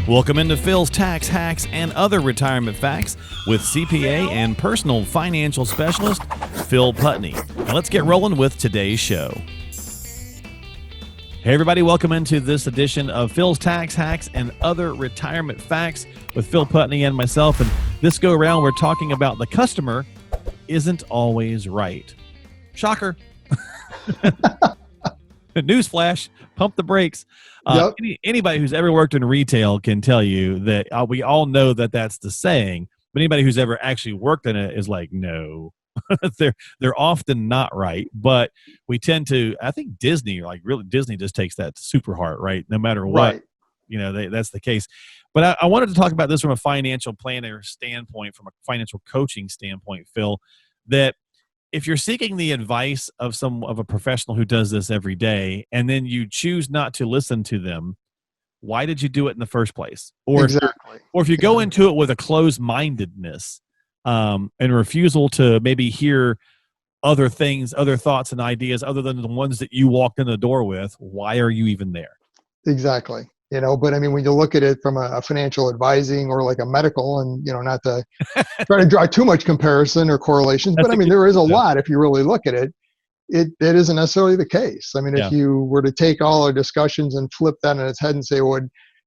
Welcome into Phil's Tax Hacks and Other Retirement Facts with CPA and personal financial specialist, Phil Putney. Now let's get rolling with today's show. Hey everybody, welcome into this edition of Phil's Tax Hacks and Other Retirement Facts with Phil Putney and myself. And this go around, we're talking about the customer isn't always right. Shocker. Newsflash, pump the brakes. Yep. Anybody who's ever worked in retail can tell you that we all know that that's the saying, but anybody who's ever actually worked in it is like, no, they're often not right. But we tend to, I think Disney just takes that super hard, right? No matter what, Right. that's the case. But I wanted to talk about this from a financial planner standpoint, from a financial coaching standpoint, Phil, that if you're seeking the advice of a professional who does this every day, and then you choose not to listen to them, why did you do it in the first place? Or Exactly. if you go into it with a closed-mindedness and refusal to maybe hear other things, other thoughts and ideas other than the ones that you walked in the door with, why are you even there? Exactly. But I mean, when you look at it from a financial advising or like a medical, and, not to try to draw too much comparison or correlations, but I mean, there is a lot if you really look at it. It isn't necessarily the case. I mean, if you were to take all our discussions and flip that on its head and say,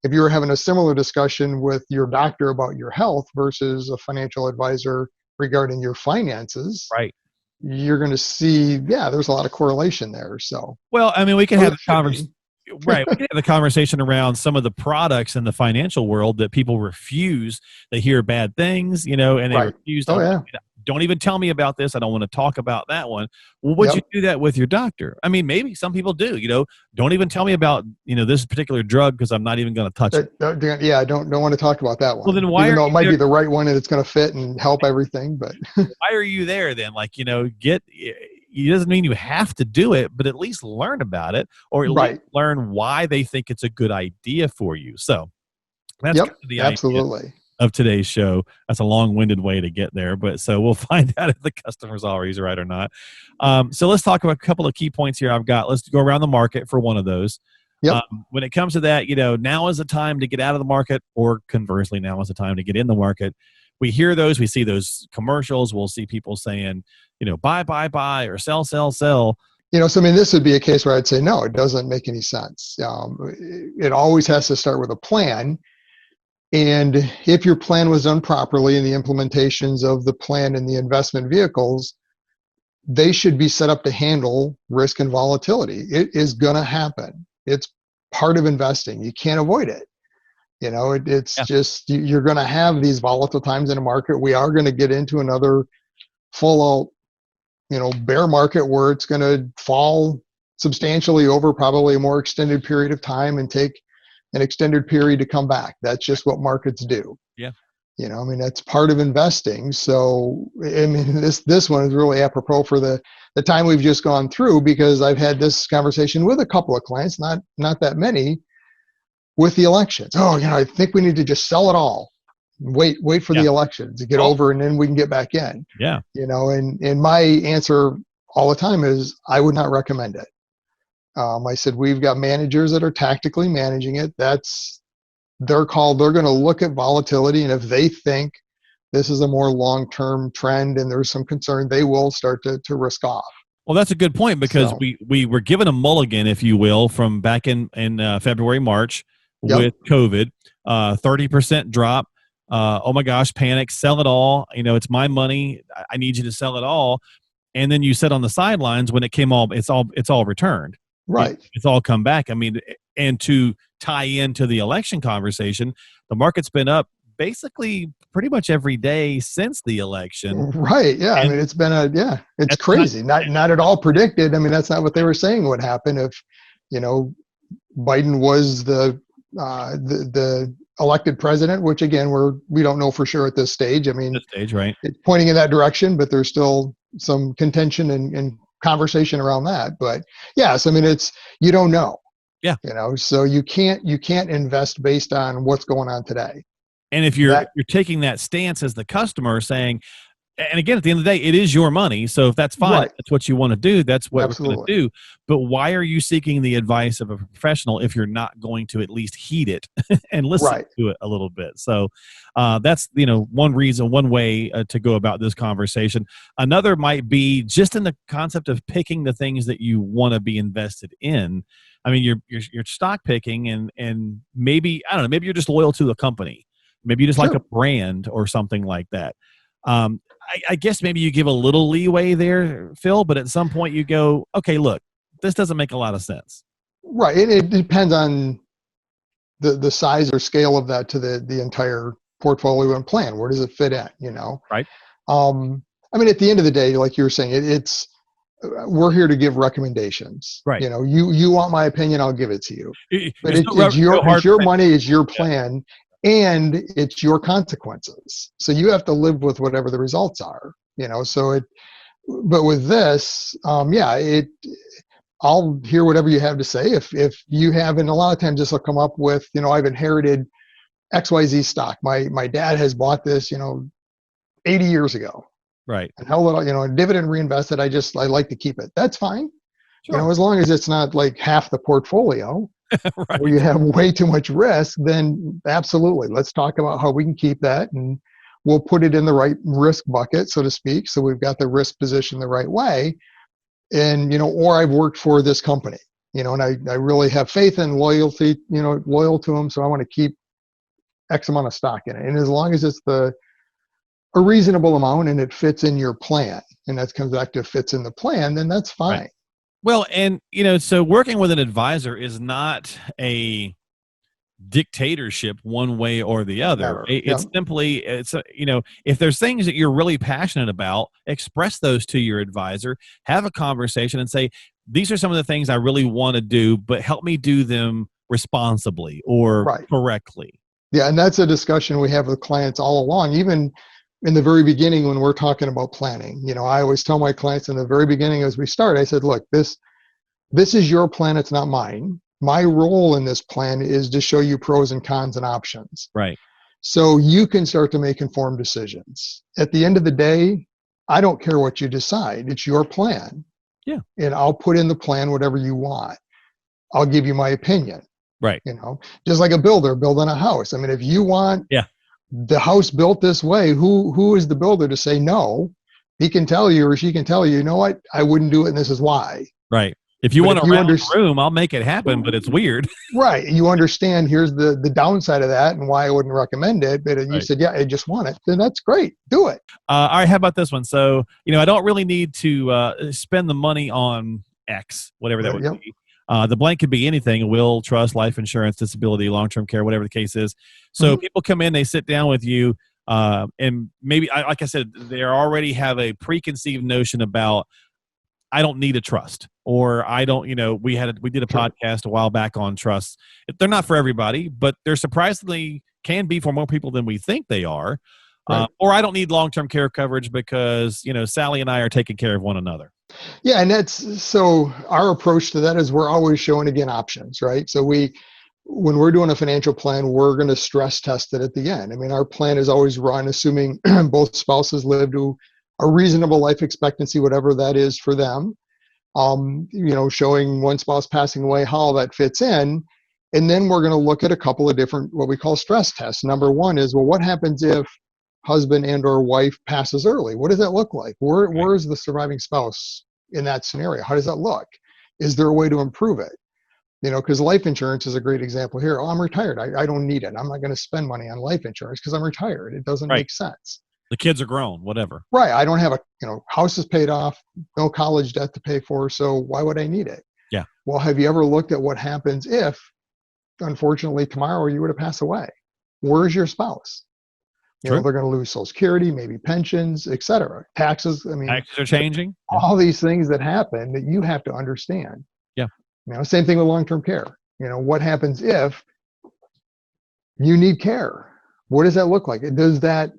if you were having a similar discussion with your doctor about your health versus a financial advisor regarding your finances, right, you're going to see, there's a lot of correlation there. So, well, I mean, we can have a conversation. Right. We can have the conversation around some of the products in the financial world that people refuse. They hear bad things, and they refuse. Don't even tell me about this. I don't want to talk about that one. Well, would you do that with your doctor? I mean, maybe some people do, don't even tell me about, this particular drug because I'm not even going to touch it. I don't want to talk about that one. Well, then why even though it might be the right one and it's going to fit and help everything, but why are you there then? Like, it doesn't mean you have to do it, but at least learn about it, or at least learn why they think it's a good idea for you. So that's kind of the idea of today's show. That's a long-winded way to get there, but so we'll find out if the customer's always right or not. So let's talk about a couple of key points here I've got. Let's go around the market for one of those. When it comes to that, now is the time to get out of the market, or conversely, now is the time to get in the market. We hear those, we see those commercials. We'll see people saying, buy, buy, buy, or sell, sell, sell. So I mean, this would be a case where I'd say, no, it doesn't make any sense. It always has to start with a plan. And if your plan was done properly and the implementations of the plan and the investment vehicles, they should be set up to handle risk and volatility. It is going to happen. It's part of investing. You can't avoid it. It's just, you're going to have these volatile times in a market. We are going to get into another full out, bear market where it's going to fall substantially over probably a more extended period of time and take an extended period to come back. That's just what markets do. Yeah. That's part of investing. So, I mean, this one is really apropos for the time we've just gone through, because I've had this conversation with a couple of clients, not that many, with the elections. I think we need to just sell it all. Wait for the election to get over, and then we can get back in. Yeah. And my answer all the time is I would not recommend it. I said, we've got managers that are tactically managing it. That's their call. They're going to look at volatility, and if they think this is a more long-term trend and there's some concern, they will start to risk off. Well, that's a good point, because we were given a mulligan, if you will, from back in February, March with COVID, 30% drop. Oh my gosh, panic, sell it all. It's my money. I need you to sell it all. And then you said on the sidelines, when it came it's all returned. Right. It's all come back. I mean, and to tie into the election conversation, the market's been up basically pretty much every day since the election. Right. Yeah. I mean, it's been it's crazy. Not at all predicted. I mean, that's not what they were saying would happen if, Biden was the elected president, which again, we don't know for sure at this stage. I mean, right. It's pointing in that direction, but there's still some contention and conversation around that. But yes, I mean, you don't know. Yeah. So you can't invest based on what's going on today. And if you're taking that stance as the customer, saying, And again, at the end of the day, it is your money. So if that's fine, if Right. that's what you want to do, that's what we're going to Absolutely. do. But why are you seeking the advice of a professional if you're not going to at least heed it and listen Right. to it a little bit? So that's, one reason, one way to go about this conversation. Another might be just in the concept of picking the things that you want to be invested in. I mean, you're stock picking, and maybe, I don't know, maybe you're just loyal to the company. Maybe you just like a Sure. brand or something like that. I guess maybe you give a little leeway there, Phil, but at some point you go, okay, look, this doesn't make a lot of sense. Right. It depends on the size or scale of that to the entire portfolio and plan. Where does it fit in? Right. Um, I mean, at the end of the day, like you were saying, it's we're here to give recommendations. Right. You want my opinion, I'll give it to you. But There's no it's hard your print. money, it's your Yeah. plan, and it's your consequences. So you have to live with whatever the results are. So it. But with this, I'll hear whatever you have to say. If you have, and a lot of times this will come up with, I've inherited XYZ stock. My dad has bought this, 80 years ago Right. and held it, dividend reinvested. I like to keep it. That's fine. Sure. As long as it's not like half the portfolio where you Right. have way too much risk, then absolutely. Let's talk about how we can keep that, and we'll put it in the right risk bucket, so to speak. So we've got the risk position the right way. And, or I've worked for this company, and I really have faith and loyalty, loyal to them. So I want to keep X amount of stock in it. And as long as it's a reasonable amount and it fits in your plan, and that comes back to fits in the plan, then that's Right. fine. Well, and so working with an advisor is not a dictatorship one way or the other. Never. Yeah. It's simply, if there's things that you're really passionate about, express those to your advisor, have a conversation and say, these are some of the things I really want to do, but help me do them responsibly or Right. correctly. Yeah. And that's a discussion we have with clients all along, even in the very beginning when we're talking about planning. I always tell my clients in the very beginning as we start, I said, look, this is your plan. It's not mine. My role in this plan is to show you pros and cons and options. Right. So you can start to make informed decisions. At the end of the day, I don't care what you decide. It's your plan. Yeah. And I'll put in the plan whatever you want. I'll give you my opinion. Right. Just like a builder building a house. I mean, if you want Yeah. the house built this way, who is the builder to say no? He can tell you, or she can tell you, you know what, I wouldn't do it, and this is why. Right. If you But want if a you round room, I'll make it happen, but it's weird. right, you understand here's the downside of that and why I wouldn't recommend it. But you Right. said, yeah, I just want it. Then that's great. Do it. All right, how about this one? So, I don't really need to spend the money on X, whatever that would Yep. be. The blank could be anything: a will, trust, life insurance, disability, long-term care, whatever the case is. So people come in, they sit down with you, and maybe, like I said, they already have a preconceived notion about, I don't need a trust, or I don't, we did a podcast a while back on trusts. They're not for everybody, but they're surprisingly can be for more people than we think they are. Right. Or I don't need long-term care coverage because, Sally and I are taking care of one another. Yeah, and that's so our approach to that is we're always showing again options, right? So when we're doing a financial plan, we're going to stress test it at the end. I mean, our plan is always run assuming both spouses live to a reasonable life expectancy, whatever that is for them. Showing one spouse passing away, how that fits in. And then we're going to look at a couple of different, what we call stress tests. Number one is, well, what happens if husband and or wife passes early? What does that look like? Where is the surviving spouse in that scenario? How does that look? Is there a way to improve it? Because life insurance is a great example here. Oh, I'm retired. I don't need it. I'm not going to spend money on life insurance because I'm retired. It doesn't Right. make sense. The kids are grown, whatever. Right. I don't have house is paid off, no college debt to pay for. So why would I need it? Yeah. Well, have you ever looked at what happens if, unfortunately, tomorrow you were to pass away? Where's your spouse? They're going to lose Social Security, maybe pensions, et cetera. Taxes. I mean, taxes are changing. All these things that happen that you have to understand. Yeah. Same thing with long-term care. What happens if you need care? What does that look like? Does that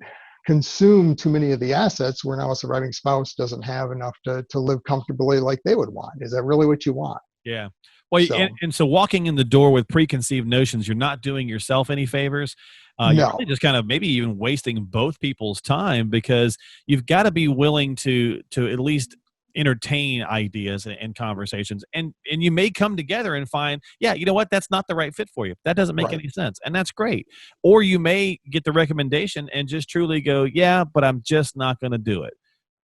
consume too many of the assets where now a surviving spouse doesn't have enough to live comfortably like they would want? Is that really what you want? Yeah. Well, So and so walking in the door with preconceived notions, you're not doing yourself any favors. You're no, really just kind of maybe even wasting both people's time, because you've got to be willing to at least entertain ideas and conversations, and you may come together and find, yeah, you know what, that's not the right fit for you, that doesn't make right, any sense, and that's great. Or you may get the recommendation and just truly go, yeah, but I'm just not going to do it,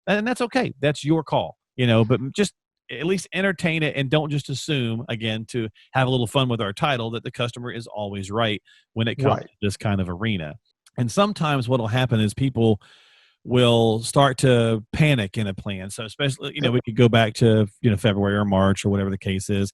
and that's okay. That's your call, but just at least entertain it, and don't just assume, again, to have a little fun with our title, that the customer is always right when it comes right. to this kind of arena. And sometimes what will happen is people will start to panic in a plan. So especially, Yep, we could go back to, February or March or whatever the case is.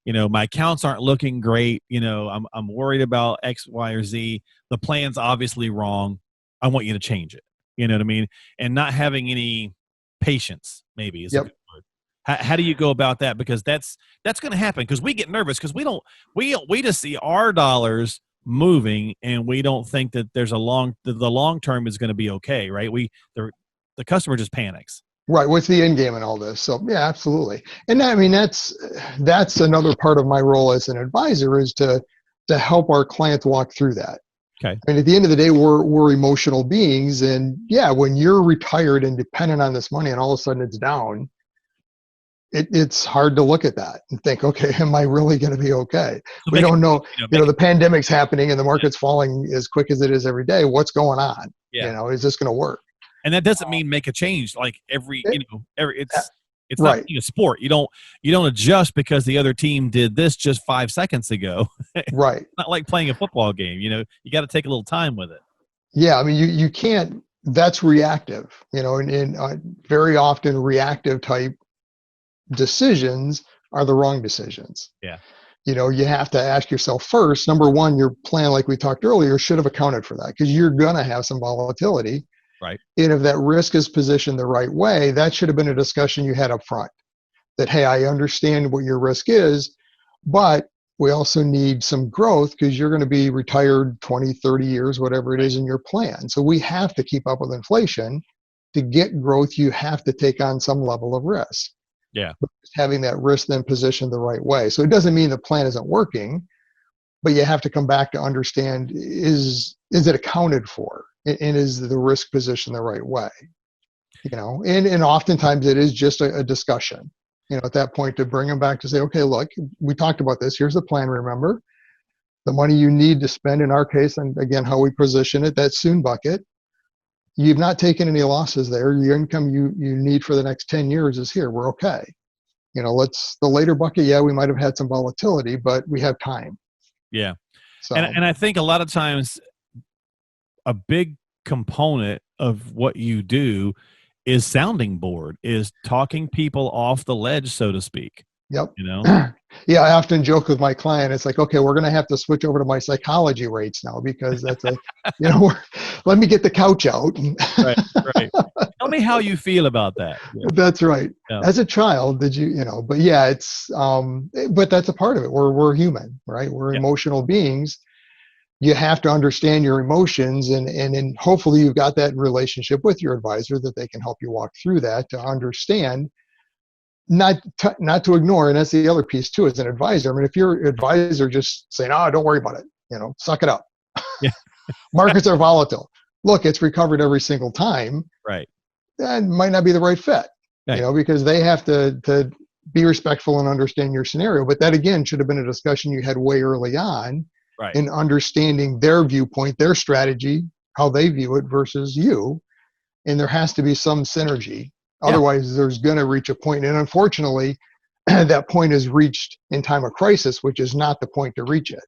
My accounts aren't looking great. I'm worried about X, Y, or Z. The plan's obviously wrong. I want you to change it. You know what I mean? And not having any patience, maybe, is a yep. good word. How do you go about that? Because that's going to happen, because we get nervous, because we just see our dollars moving, and we don't think that there's the long term is going to be okay, right? The customer just panics. Right. What's the end game in all this? So yeah, absolutely. And I mean, that's another part of my role as an advisor, is to help our clients walk through that. Okay. I mean, at the end of the day, we're emotional beings, and yeah, when you're retired and dependent on this money, and all of a sudden it's down, it's hard to look at that and think, okay, am I really going to be okay? So We make it, don't know. make it, The pandemic's happening and the market's falling as quick as it is every day. What's going on? yeah. Is this going to work? And that doesn't mean make a change like every, It, it's not right. a sport. You don't adjust because the other team did this just 5 seconds ago. It's Right. not like playing a football game. You got to take a little time with it. Yeah. I mean, you can't. That's reactive. And very often reactive type decisions are the wrong decisions. Yeah. You have to ask yourself first, number one, your plan, like we talked earlier, should have accounted for that, because you're going to have some volatility. Right. And if that risk is positioned the right way, that should have been a discussion you had up front, that, hey, I understand what your risk is, but we also need some growth, because you're going to be retired 20, 30 years, whatever it is in your plan. So we have to keep up with inflation. To get growth, you have to take on some level of risk. Yeah. But having that risk then positioned the right way. So it doesn't mean the plan isn't working, but you have to come back to understand, is it accounted for? And is the risk positioned the right way? And oftentimes it is just a discussion, at that point, to bring them back to say, okay, look, we talked about this. Here's the plan. Remember, the money you need to spend, in our case, and again, how we position it, that soon bucket, you've not taken any losses there. Your income you need for the next 10 years is here. We're okay. The later bucket, yeah, we might have had some volatility, but we have time. Yeah. So, And I think a lot of times a big component of what you do is sounding board, is talking people off the ledge, so to speak. yep. Yeah, I often joke with my client. It's like, okay, we're going to have to switch over to my psychology rates now, because that's let me get the couch out. right, right. Tell me how you feel about that. Yeah. That's right. Yeah. As a child, did but yeah, it's, but that's a part of it. We're human, right? We're Yeah. emotional beings. You have to understand your emotions, and hopefully you've got that relationship with your advisor, that they can help you walk through that, to understand, not to ignore. And that's the other piece too, as an advisor. I mean, if your advisor just saying, "Oh, don't worry about it, suck it up." Yeah. Markets are volatile. Look, it's recovered every single time. Right. That might not be the right fit, Right. because they have to be respectful and understand your scenario. But that, again, should have been a discussion you had way early on, Right. in understanding their viewpoint, their strategy, how they view it versus you. And there has to be some synergy. Yeah. Otherwise, there's going to reach a point. And unfortunately, that point is reached in time of crisis, which is not the point to reach it.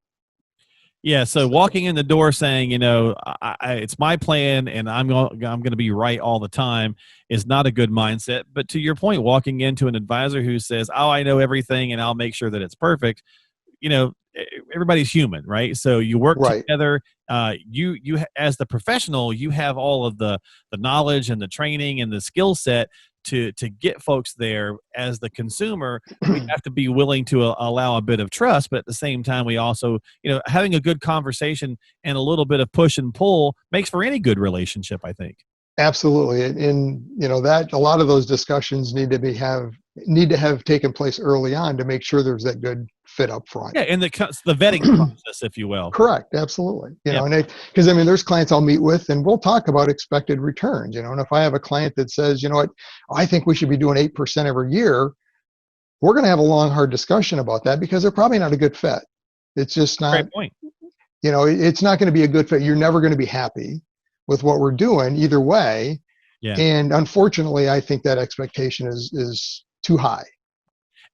Yeah. So walking in the door saying, it's my plan and I'm going to be right all the time is not a good mindset. But to your point, walking into an advisor who says, "Oh, I know everything and I'll make sure that it's perfect," everybody's human, right? So you work Right. together. You as the professional, you have all of the knowledge and the training and the skill set to get folks there. As the consumer, we have to be willing to allow a bit of trust, but at the same time, we also, having a good conversation and a little bit of push and pull makes for any good relationship, I think. Absolutely. And that a lot of those discussions need to have taken place early on, to make sure there's that good fit up front. Yeah, and the vetting process, if you will. Correct, absolutely. Yeah. And because I mean, there's clients I'll meet with, and we'll talk about expected returns. And if I have a client that says, you know what, I think we should be doing 8% every year, we're going to have a long, hard discussion about that because they're probably not a good fit. It's just not. Great point. It's not going to be a good fit. You're never going to be happy with what we're doing either way. Yeah. And unfortunately, I think that expectation is too high.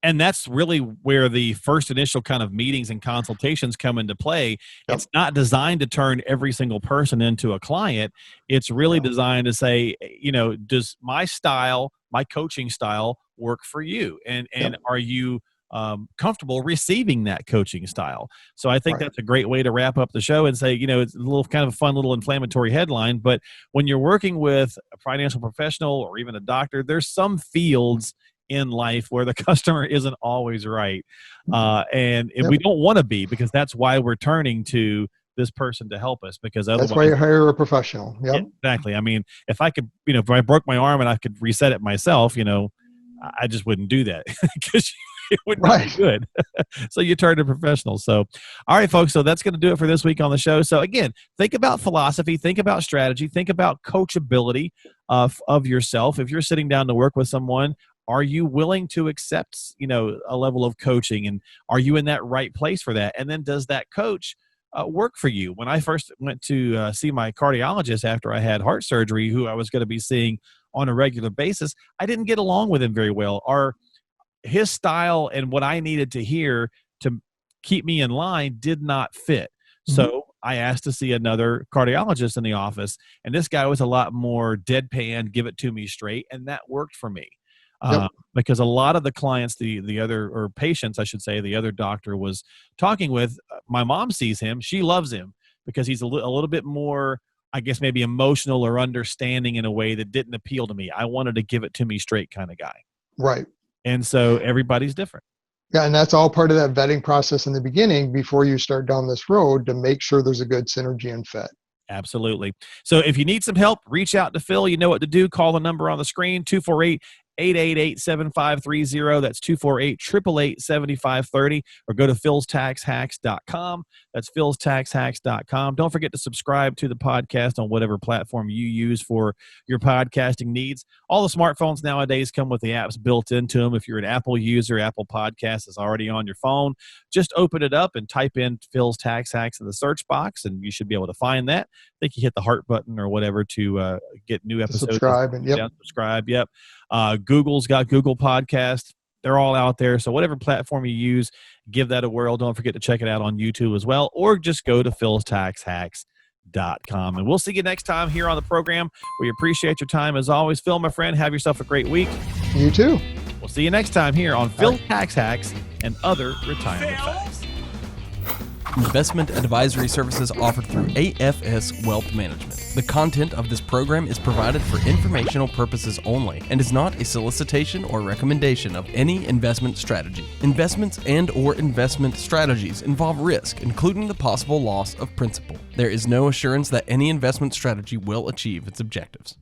And that's really where the first initial kind of meetings and consultations come into play. Yep. It's not designed to turn every single person into a client. It's really designed to say, does my style, my coaching style work for you? And are you comfortable receiving that coaching style? So I think that's a great way to wrap up the show and say, it's a little kind of a fun little inflammatory headline, but when you're working with a financial professional or even a doctor, there's some fields in life where the customer isn't always right. And we don't want to be, because that's why we're turning to this person to help us, because otherwise. That's why you hire a professional. Yep. Yeah, exactly. I mean, if I could, if I broke my arm and I could reset it myself, I just wouldn't do that because it would not be good. So you turn to professionals. So, all right, folks. So that's going to do it for this week on the show. So again, think about philosophy, think about strategy, think about coachability of yourself. If you're sitting down to work with someone, are you willing to accept, a level of coaching, and are you in that right place for that? And then does that coach work for you? When I first went to see my cardiologist after I had heart surgery, who I was going to be seeing on a regular basis, I didn't get along with him very well. His style and what I needed to hear to keep me in line did not fit. So I asked to see another cardiologist in the office, and this guy was a lot more deadpan, give it to me straight, and that worked for me. Because a lot of the clients, the other patients, I should say, the other doctor was talking with, my mom sees him. She loves him because he's a little bit more, I guess, maybe emotional or understanding in a way that didn't appeal to me. I wanted to give it to me straight kind of guy. Right. And so everybody's different. Yeah, and that's all part of that vetting process in the beginning before you start down this road to make sure there's a good synergy and fit. Absolutely. So if you need some help, reach out to Phil. You know what to do. Call the number on the screen, 248-888-7530. That's 248-888-7530. Or go to philstaxhacks.com. That's philstaxhacks.com. Don't forget to subscribe to the podcast on whatever platform you use for your podcasting needs. All the smartphones nowadays come with the apps built into them. If you're an Apple user, Apple Podcast is already on your phone. Just open it up and type in Phil's Tax Hacks in the search box, and you should be able to find that. I think you hit the heart button or whatever to get new episodes. Subscribe. And subscribe. Yep. Google's got Google Podcast. They're all out there. So whatever platform you use, give that a whirl. Don't forget to check it out on YouTube as well, or just go to philstaxhacks.com. And we'll see you next time here on the program. We appreciate your time as always. Phil, my friend, have yourself a great week. You too. We'll see you next time here on Phil's Tax Hacks and Other Retirement Facts. Investment advisory services offered through AFS Wealth Management. The content of this program is provided for informational purposes only and is not a solicitation or recommendation of any investment strategy. Investments and/or investment strategies involve risk, including the possible loss of principal. There is no assurance that any investment strategy will achieve its objectives.